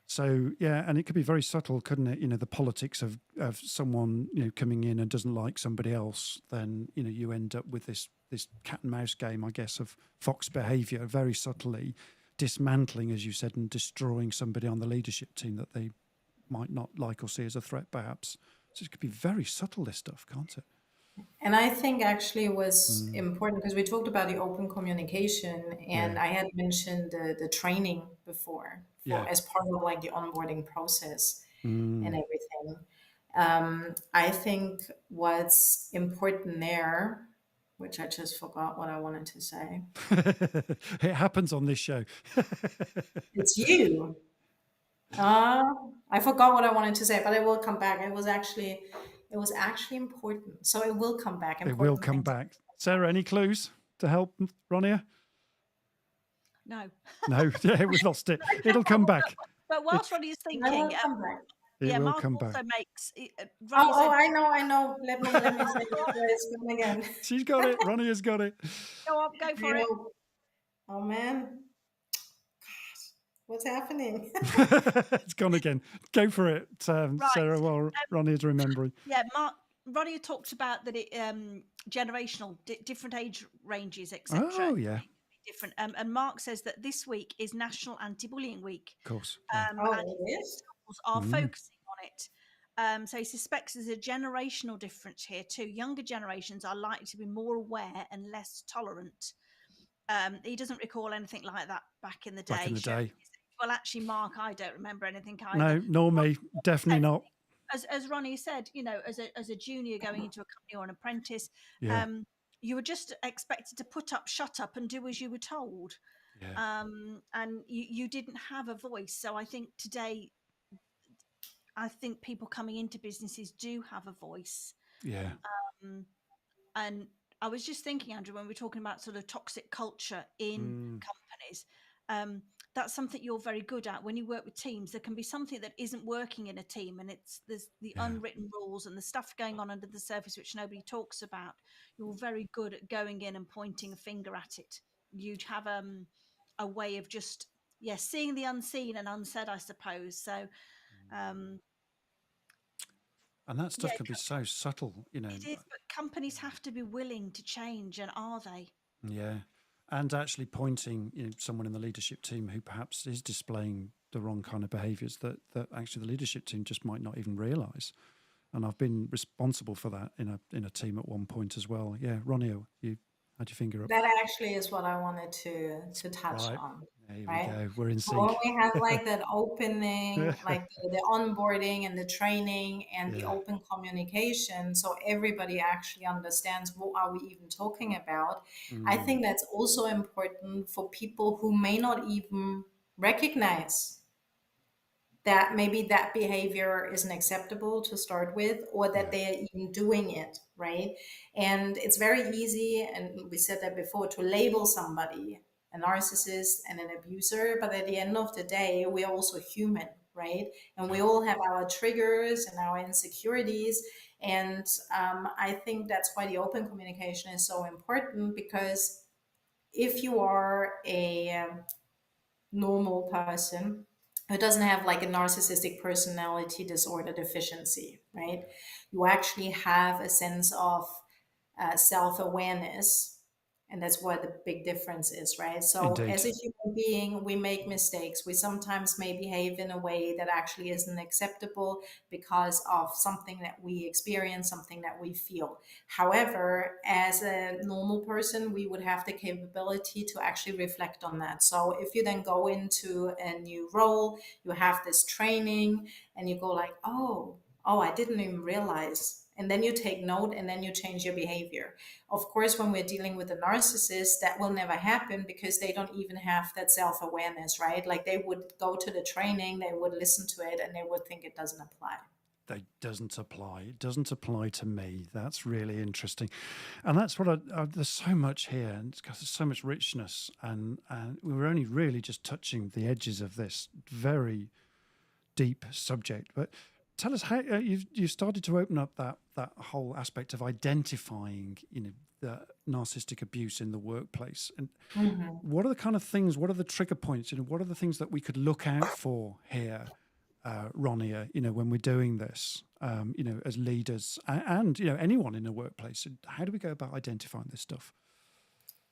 So and it could be very subtle, couldn't it? The politics of someone coming in and doesn't like somebody else, then you end up with this cat and mouse game, I guess, of fox behaviour very subtly dismantling, as you said, and destroying somebody on the leadership team that they might not like or see as a threat, perhaps. So it could be very subtle, this stuff, can't it? And I think actually it was important because we talked about the open communication, and Yeah. I had mentioned the training before Yeah. as part of like the onboarding process and Mm. everything. I think what's important there, which I just forgot what I wanted to say. It happens on this show. It's you. I forgot what I wanted to say, but it will come back. It was actually important. So it will come back. It will Important come things. back. Sarah, any clues to help Ronia? No. No, yeah, we lost it. It'll come back. But whilst Ronnie's I will thinking, come back. It will Mark come also back. makes. Ronnie said, I know. Let me say it first. Come again. She's got it. Ronia's got it. "Go on, go for it." Oh man. What's happening? It's gone again. Go for it, Right. Sarah, while Ronia's remembering. Yeah, Ronnie talked about that it generational, different age ranges, etc. Oh, yeah, Different. And Mark says that this week is National Anti-Bullying Week. of course. Yeah. And It is? schools are focusing on it. So he suspects there's a generational difference here too. Younger generations are likely to be more aware and less tolerant. He doesn't recall anything like that back in the day. Back in the day. Well, actually, Mark, I don't remember anything either. No, nor me. Definitely not. As Ronnie said, as a junior going into a company or an apprentice, Yeah. you were just expected to put up, shut up, and do as you were told. Yeah. And you didn't have a voice. So I think today, people coming into businesses do have a voice. Yeah. And I was just thinking, Andrew, when we're talking about sort of toxic culture in companies, that's something you're very good at. When you work with teams, there can be something that isn't working in a team, and there's the unwritten rules and the stuff going on under the surface which nobody talks about. You're very good at going in and pointing a finger at it. You'd have a way of just seeing the unseen and unsaid, I suppose. So And that stuff can be so subtle, it is, but companies have to be willing to change, and are they? Yeah. And actually pointing, someone in the leadership team who perhaps is displaying the wrong kind of behaviours that actually the leadership team just might not even realise. And I've been responsible for that in a team at one point as well. Yeah, Ronia, you had your finger up. That actually is what I wanted to touch on. There right? we go. We're in sync. So when we have like that opening, like the onboarding and the training and the open communication, so everybody actually understands what are we even talking about. I think that's also important for people who may not even recognize that maybe that behavior isn't acceptable to start with, or that they are even doing it, right? And it's very easy, and we said that before, to label somebody a narcissist and an abuser, but at the end of the day, we're also human, right? And we all have our triggers and our insecurities. And I think that's why the open communication is so important, because if you are a normal person who doesn't have like a narcissistic personality disorder deficiency, right? You actually have a sense of self-awareness. And that's what the big difference is, right? So Indeed. as a human being, we make mistakes. We sometimes may behave in a way that actually isn't acceptable because of something that we experience, something that we feel. However, as a normal person, we would have the capability to actually reflect on that. So if you then go into a new role, you have this training and you go like, oh, I didn't even realize. And then you take note and then you change your behavior. Of course, when we're dealing with a narcissist, that will never happen because they don't even have that self-awareness, right? Like they would go to the training, they would listen to it, and they would think it doesn't apply. It doesn't apply. It doesn't apply to me. That's really interesting. And that's what there's so much here, and it's got so much richness. And we were only really just touching the edges of this very deep subject. But tell us how you've started to open up that whole aspect of identifying, the narcissistic abuse in the workplace. And what are the kind of things? What are the trigger points? What are the things that we could look out for here, Ronia? When we're doing this, as leaders and anyone in a workplace. How do we go about identifying this stuff?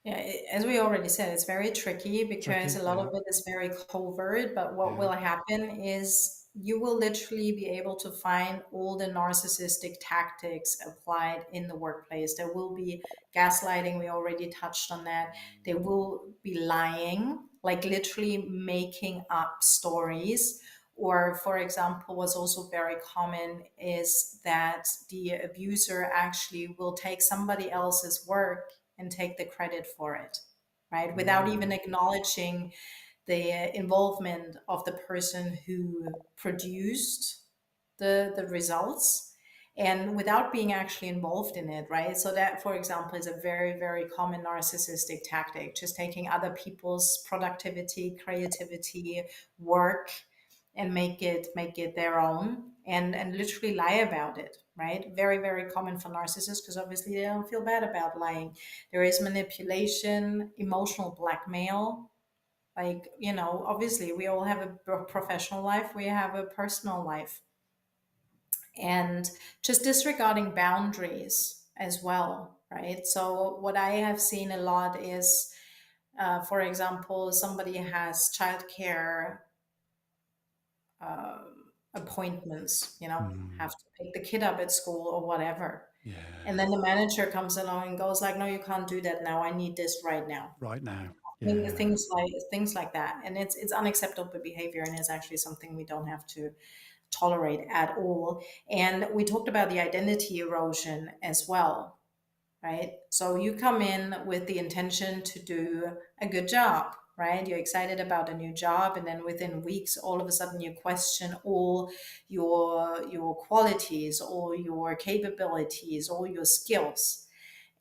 Yeah, as we already said, it's very tricky because Tricky, a lot yeah. of it is very covert. But what Yeah. will happen is you will literally be able to find all the narcissistic tactics applied in the workplace. There will be gaslighting. We already touched on that. They will be lying, like literally making up stories. Or, for example, what's also very common is that the abuser actually will take somebody else's work and take the credit for it, right? Without even acknowledging the involvement of the person who produced the results, and without being actually involved in it, right? So that, for example, is a very, very common narcissistic tactic, just taking other people's productivity, creativity, work, and make it their own, and literally lie about it, right? Very, very common for narcissists, because obviously they don't feel bad about lying. There is manipulation, emotional blackmail. Like, obviously we all have a professional life, we have a personal life, and just disregarding boundaries as well, right? So what I have seen a lot is, for example, somebody has childcare appointments, have to pick the kid up at school or whatever. Yeah. And then the manager comes along and goes like, no, you can't do that now. I need this right now. Right now. Thing- Yeah. things like that. And it's unacceptable behavior, and it's actually something we don't have to tolerate at all. And we talked about the identity erosion as well, right? So you come in with the intention to do a good job, right? You're excited about a new job, and then within weeks, all of a sudden, you question all your qualities, all your capabilities, all your skills.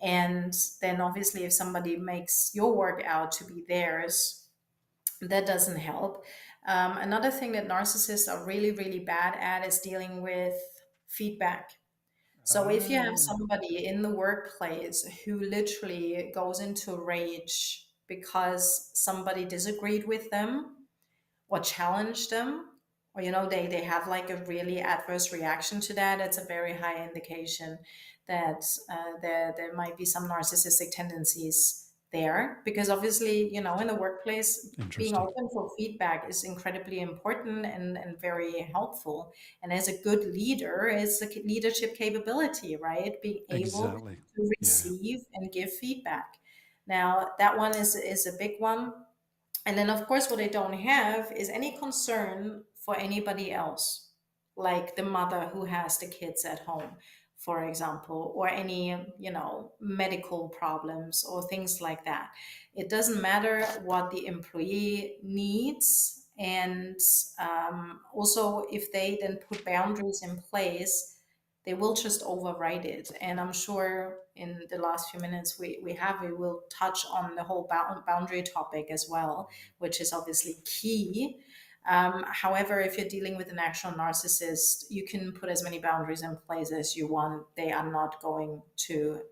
And then obviously, if somebody makes your work out to be theirs, that doesn't help. Another thing that narcissists are really, really bad at is dealing with feedback. So if you have Ah. somebody in the workplace who literally goes into rage because somebody disagreed with them or challenged them, or they have like a really adverse reaction to that, it's a very high indication that there might be some narcissistic tendencies there. Because obviously, in the workplace, being Interesting. open for feedback is incredibly important and very helpful. And as a good leader, it's a leadership capability, right? Being able Exactly. to Yeah. receive and give feedback. Now that one is a big one. And then, of course, what I don't have is any concern for anybody else, like the mother who has the kids at home, for example, or any, medical problems or things like that. It doesn't matter what the employee needs. And also, if they then put boundaries in place, they will just override it. And I'm sure in the last few minutes we will touch on the whole boundary topic as well, which is obviously key. However, if you're dealing with an actual narcissist, you can put as many boundaries in place as you want. They are not going to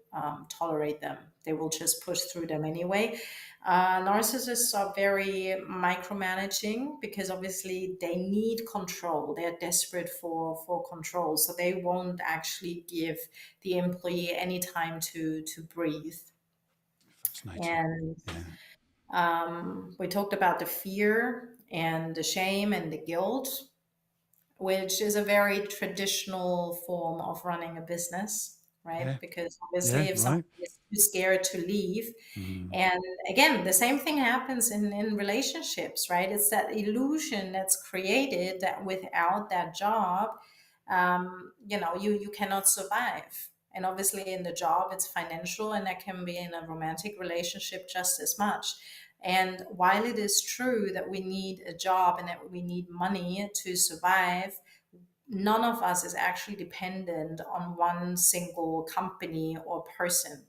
tolerate them. They will just push through them anyway. Narcissists are very micromanaging because obviously they need control. They're desperate for control. So they won't actually give the employee any time to breathe. Fascinating. And Yeah. we talked about the fear and the shame and the guilt, which is a very traditional form of running a business, right? Yeah. Because obviously, Yeah. if Right. somebody is too scared to leave, Mm. and again, the same thing happens in relationships, right? It's that illusion that's created that without that job, you cannot survive. And obviously, in the job, it's financial, and that can be in a romantic relationship just as much. And while it is true that we need a job and that we need money to survive, none of us is actually dependent on one single company or person,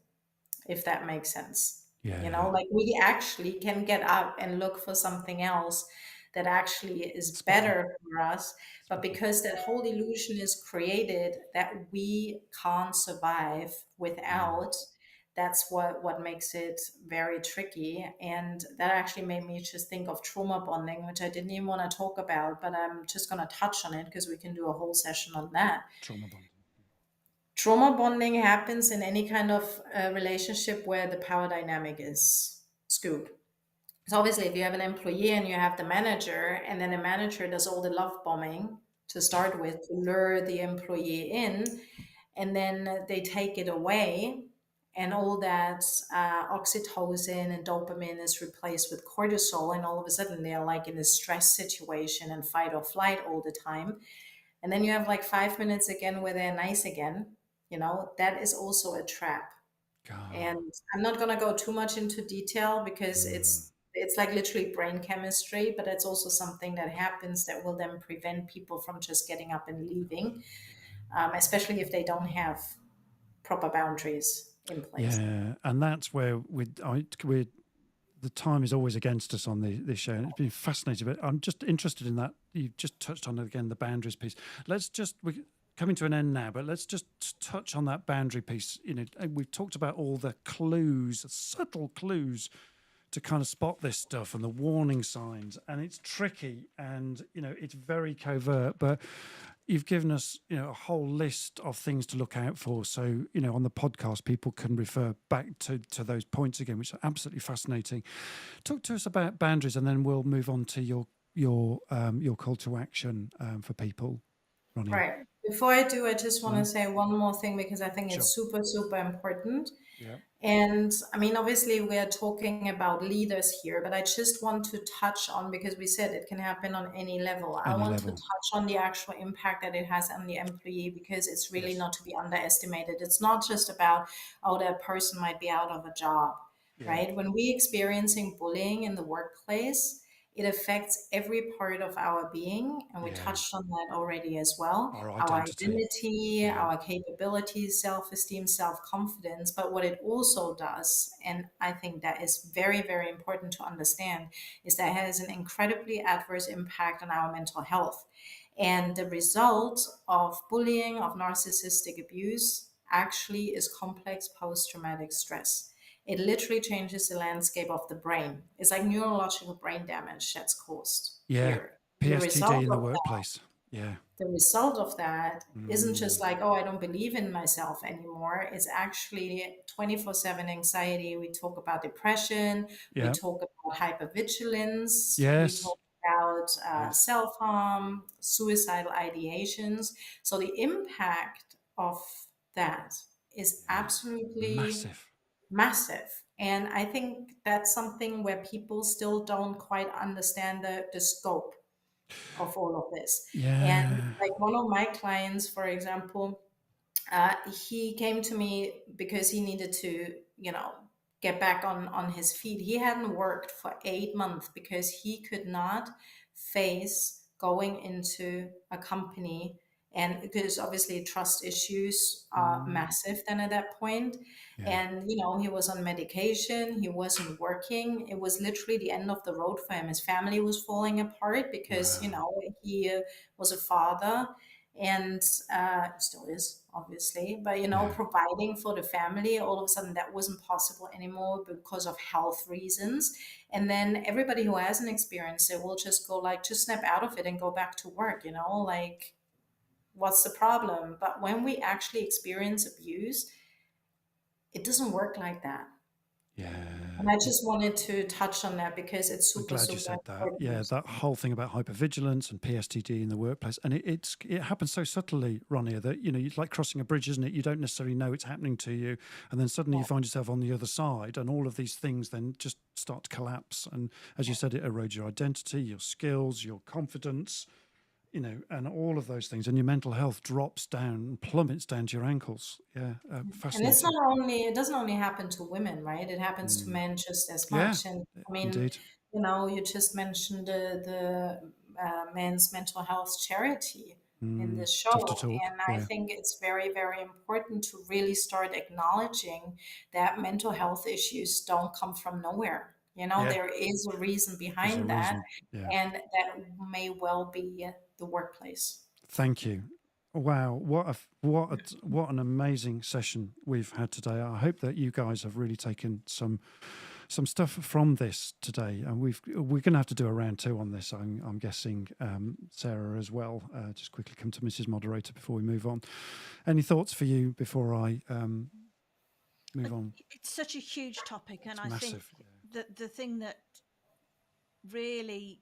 if that makes sense. Yeah. Like we actually can get up and look for something else that actually is Spot on. better for us. But Spot on. because that whole illusion is created that we can't survive without, that's what makes it very tricky. And that actually made me just think of trauma bonding, which I didn't even want to talk about, but I'm just going to touch on it because we can do a whole session on that. Trauma bonding. Trauma bonding happens in any kind of relationship where the power dynamic is skewed. So obviously, if you have an employee and you have the manager, and then the manager does all the love bombing to start with to lure the employee in, and then they take it away, and all that oxytocin and dopamine is replaced with cortisol, and all of a sudden they're like in a stress situation and fight or flight all the time. And then you have like 5 minutes again where they're nice again. That is also a trap. God. And I'm not going to go too much into detail because it's like literally brain chemistry, but it's also something that happens that will then prevent people from just getting up and leaving, especially if they don't have proper boundaries in place. Yeah, and that's where the time is always against us on this show, and it's been fascinating. But I'm just interested in that. You've just touched on it again, the boundaries piece. We're coming to an end now, but let's just touch on that boundary piece. We've talked about all the clues, subtle clues, to kind of spot this stuff and the warning signs, and it's tricky, and it's very covert, but you've given us a whole list of things to look out for, so on the podcast people can refer back to those points again, which are absolutely fascinating. Talk to us about boundaries, and then we'll move on to your call to action for people, Ronia. Right. Before I do, I just want to say one more thing because I think it's Sure. super, super important. Yeah. And I mean, obviously, we're talking about leaders here, but I just want to touch on, because we said it can happen on any level. I want to touch on the actual impact that it has on the employee, because it's really not to be underestimated. It's not just about, that person might be out of a job, right? When we're experiencing bullying in the workplace, it affects every part of our being, and we touched on that already as well. Our identity, our capabilities, self-esteem, self-confidence. But what it also does, and I think that is very, very important to understand, is that it has an incredibly adverse impact on our mental health. And the result of bullying, of narcissistic abuse, actually is complex post-traumatic stress. It literally changes the landscape of the brain. It's like neurological brain damage that's caused here. PSTD in the workplace. The result of that isn't just like, I don't believe in myself anymore. It's actually 24/7 anxiety. We talk about depression. We talk about hypervigilance. We talk about self-harm, suicidal ideations. So the impact of that is absolutely massive. And I think that's something where people still don't quite understand the scope of all of this. And like one of my clients, for example, he came to me because he needed to, get back on his feet. He hadn't worked for 8 months because he could not face going into a company, and because obviously trust issues are massive then at that point. And he was on medication, he wasn't working. It was literally the end of the road for him. His family was falling apart because he was a father, and still is, obviously, but providing for the family, all of a sudden that wasn't possible anymore because of health reasons. And then everybody who hasn't experienced it will just go like, just snap out of it and go back to work, like, what's the problem? But when we actually experience abuse, it doesn't work like that. And I just wanted to touch on that because it's super, I'm glad you said that. That whole thing about hypervigilance and PSTD in the workplace, and it happens so subtly, Ronia, that it's like crossing a bridge, isn't it? You don't necessarily know it's happening to you, and then suddenly you find yourself on the other side, and all of these things then just start to collapse. And as you said, it erodes your identity, your skills, your confidence, and all of those things, and your mental health drops down, plummets down to your ankles. Fascinating. And it doesn't only happen to women, right? It happens to men just as much. And I mean, indeed. You just mentioned the men's mental health charity in this show. And I think it's very, very important to really start acknowledging that mental health issues don't come from nowhere. There is a reason behind that. And that may well be the workplace. Thank you. Wow, what an amazing session we've had today. I hope that you guys have really taken some some stuff from this today, and we're going to have to do a round 2 on this. I'm guessing Sarah as well. Just quickly come to Mrs. Moderator before we move on. Any thoughts for you before I move on? It's such a huge topic, and I massive, think the thing that really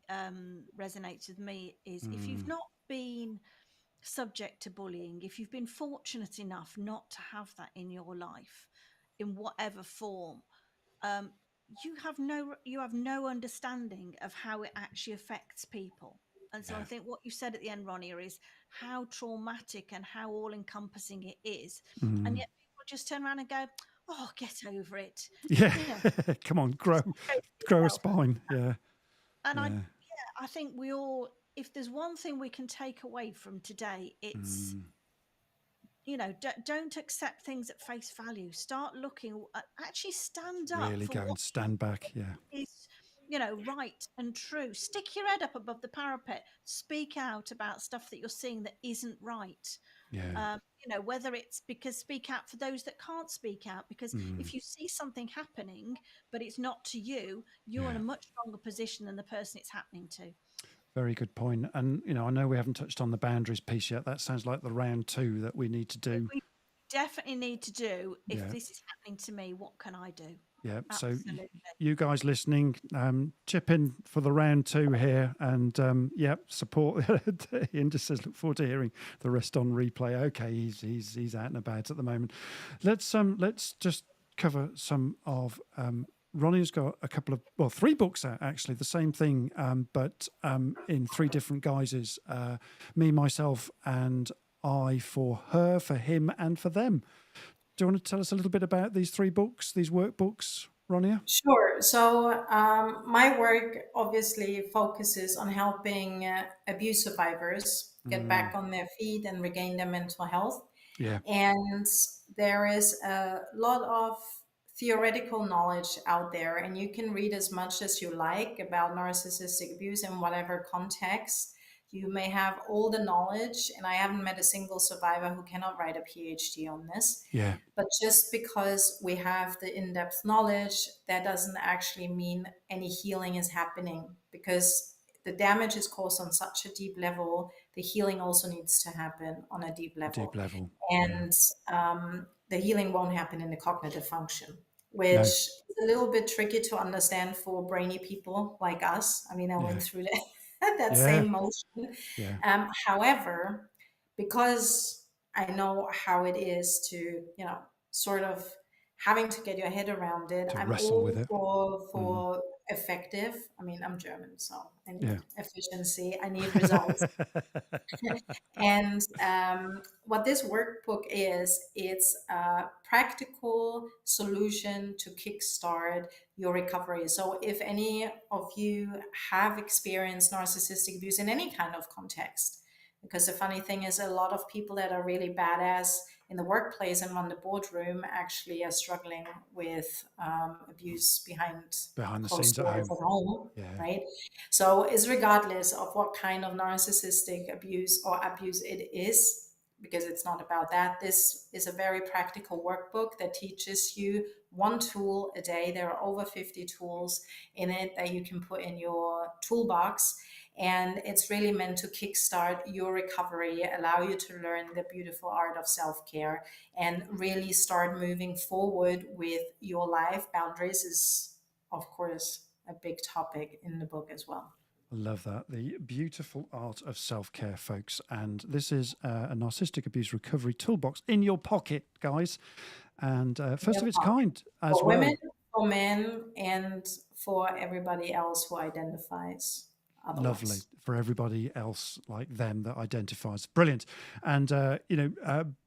resonates with me is if you've not been subject to bullying, if you've been fortunate enough not to have that in your life in whatever form, you have no understanding of how it actually affects people. And so I think what you said at the end, Ronia, is how traumatic and how all encompassing it is. And yet people just turn around and go, oh, get over it. Yeah, You know, come on, grow a spine. Yeah. and I think we all, if there's one thing we can take away from today, it's, you know, don't accept things at face value. Start looking, actually stand up. Really go and stand back. Yeah. Is, you know, right and true. Stick your head up above the parapet. Speak out about stuff that you're seeing that isn't right. Yeah. You know, whether it's because speak out for those that can't speak out, because if you see something happening, but it's not to you, you're in a much stronger position than the person it's happening to. Very good point. And, you know, I know we haven't touched on the boundaries piece yet. That sounds like the round 2 that we need to do. We definitely need to do, if this is happening to me, what can I do? Yeah. Absolutely. So you guys listening, chip in for the round 2 here and, support. Ian just says, look forward to hearing the rest on replay. Okay. He's out and about at the moment. Let's just cover some of, Ronia's got a couple of, 3 books out, actually, the same thing, but in 3 different guises, me, myself, and I for her, for him, and for them. Do you want to tell us a little bit about these 3 books, these workbooks, Ronia? Sure. So my work obviously focuses on helping abuse survivors get back on their feet and regain their mental health. Yeah. And there is a lot of theoretical knowledge out there, and you can read as much as you like about narcissistic abuse in whatever context. You may have all the knowledge, and I haven't met a single survivor who cannot write a PhD on this. Yeah. But just because we have the in-depth knowledge, that doesn't actually mean any healing is happening, because the damage is caused on such a deep level. The healing also needs to happen on a deep level. And the healing won't happen in the cognitive function, which is a little bit tricky to understand for brainy people like us. I mean, I went through that same motion. Yeah. However, because I know how it is to, you know, sort of having to get your head around it, To I'm wrestle all with it. for effective. I mean, I'm German, so I need efficiency. I need results. And what this workbook is, it's a practical solution to kickstart your recovery. So if any of you have experienced narcissistic abuse in any kind of context, because the funny thing is a lot of people that are really badass in the workplace and run the boardroom actually are struggling with abuse behind the closed scenes doors at home, right? So it's regardless of what kind of narcissistic abuse or abuse it is, because it's not about that. This is a very practical workbook that teaches you 1 tool a day. There are over 50 tools in it that you can put in your toolbox. And it's really meant to kickstart your recovery, allow you to learn the beautiful art of self-care, and really start moving forward with your life. Boundaries is, of course, a big topic in the book as well. I love that. The beautiful art of self-care, folks. And this is a narcissistic abuse recovery toolbox in your pocket, guys. And first of its kind as well. For women, for men, and for everybody else who identifies otherwise. Lovely. For everybody else like them that identifies. Brilliant. And,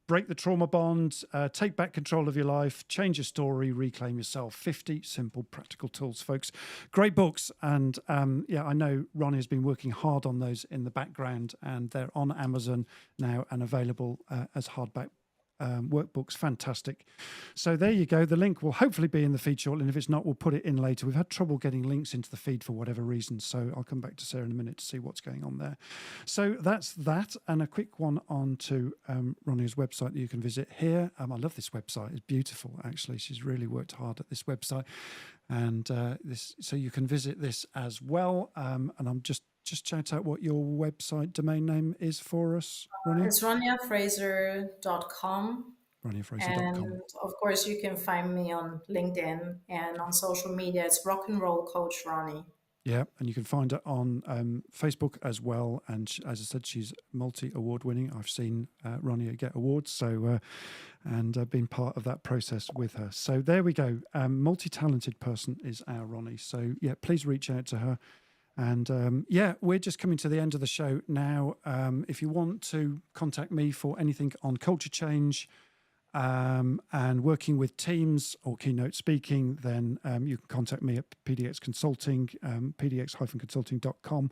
break the trauma bond, take back control of your life, change your story, reclaim yourself. 50 simple practical tools, folks. Great books. And I know Ronnie has been working hard on those in the background, and they're on Amazon now and available as hardback workbooks, fantastic. So there you go. The link will hopefully be in the feed shortly, and if it's not, we'll put it in later. We've had trouble getting links into the feed for whatever reason, so I'll come back to Sarah in a minute to see what's going on there. So that's that, and a quick one on to Ronia's website that you can visit here. I love this website. It's beautiful, actually. She's really worked hard at this website, and so you can visit this as well. And I'm just shout out what your website domain name is for us, Ronia. It's roniafraser.com. RoniaFraser.com. And of course, you can find me on LinkedIn and on social media. It's Rock and Roll Coach Ronnie. Yeah, and you can find her on Facebook as well. And as I said, she's multi-award winning. I've seen Ronia get awards, so and I've been part of that process with her. So there we go. Multi-talented person is our Ronnie. So yeah, please reach out to her. And yeah, we're just coming to the end of the show now. If you want to contact me for anything on culture change and working with teams or keynote speaking, then you can contact me at PDX Consulting, pdx-consulting.com.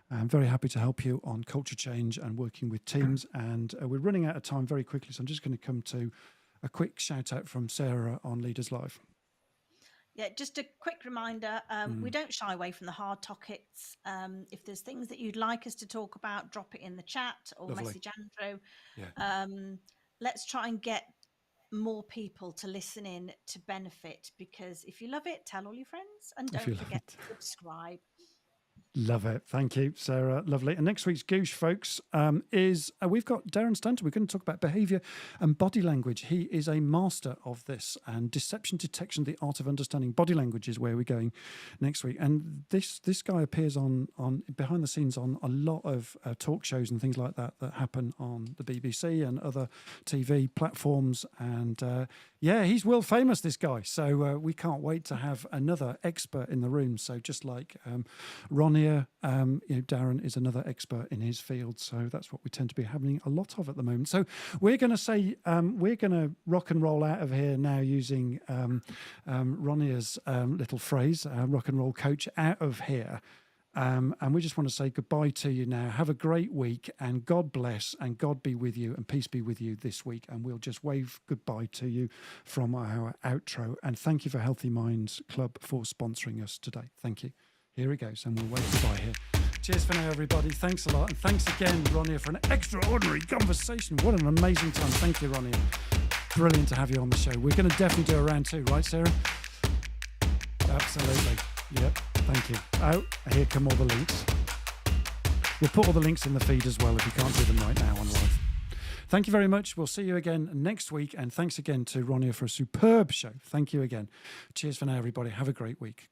I'm very happy to help you on culture change and working with teams. And we're running out of time very quickly, so I'm just going to come to a quick shout out from Sarah on Leaders Live. Yeah, just a quick reminder, we don't shy away from the hard topics. If there's things that you'd like us to talk about, drop it in the chat or Lovely. message Andrew. Yeah. Let's try and get more people to listen in to benefit, because if you love it, tell all your friends, and don't forget to subscribe. Love it. Thank you, Sarah. Lovely. And next week's Goosh, folks, is we've got Darren Stanton. We're going to talk about behaviour and body language. He is a master of this, and deception detection, the art of understanding body language is where we're going next week. And this guy appears on behind the scenes on a lot of talk shows and things like that happen on the BBC and other TV platforms. And yeah, he's world famous, this guy. So we can't wait to have another expert in the room. So just like Ronia, Darren is another expert in his field. So that's what we tend to be having a lot of at the moment. So we're going to say, we're going to rock and roll out of here now using Ronia's little phrase, rock and roll coach, out of here. And we just want to say goodbye to you now. Have a great week, and God bless, and God be with you, and peace be with you this week. And we'll just wave goodbye to you from our outro. And thank you for Healthy Minds Club for sponsoring us today. Thank you. Here it goes, and we'll wave goodbye here. Cheers for now, everybody. Thanks a lot. And thanks again, Ronia, for an extraordinary conversation. What an amazing time. Thank you, Ronia. Brilliant to have you on the show. We're going to definitely do a round two, right, Sarah? Absolutely. Yep. Thank you. Oh, here come all the links. We'll put all the links in the feed as well if you can't do them right now on live. Thank you very much. We'll see you again next week. And thanks again to Ronia for a superb show. Thank you again. Cheers for now, everybody. Have a great week.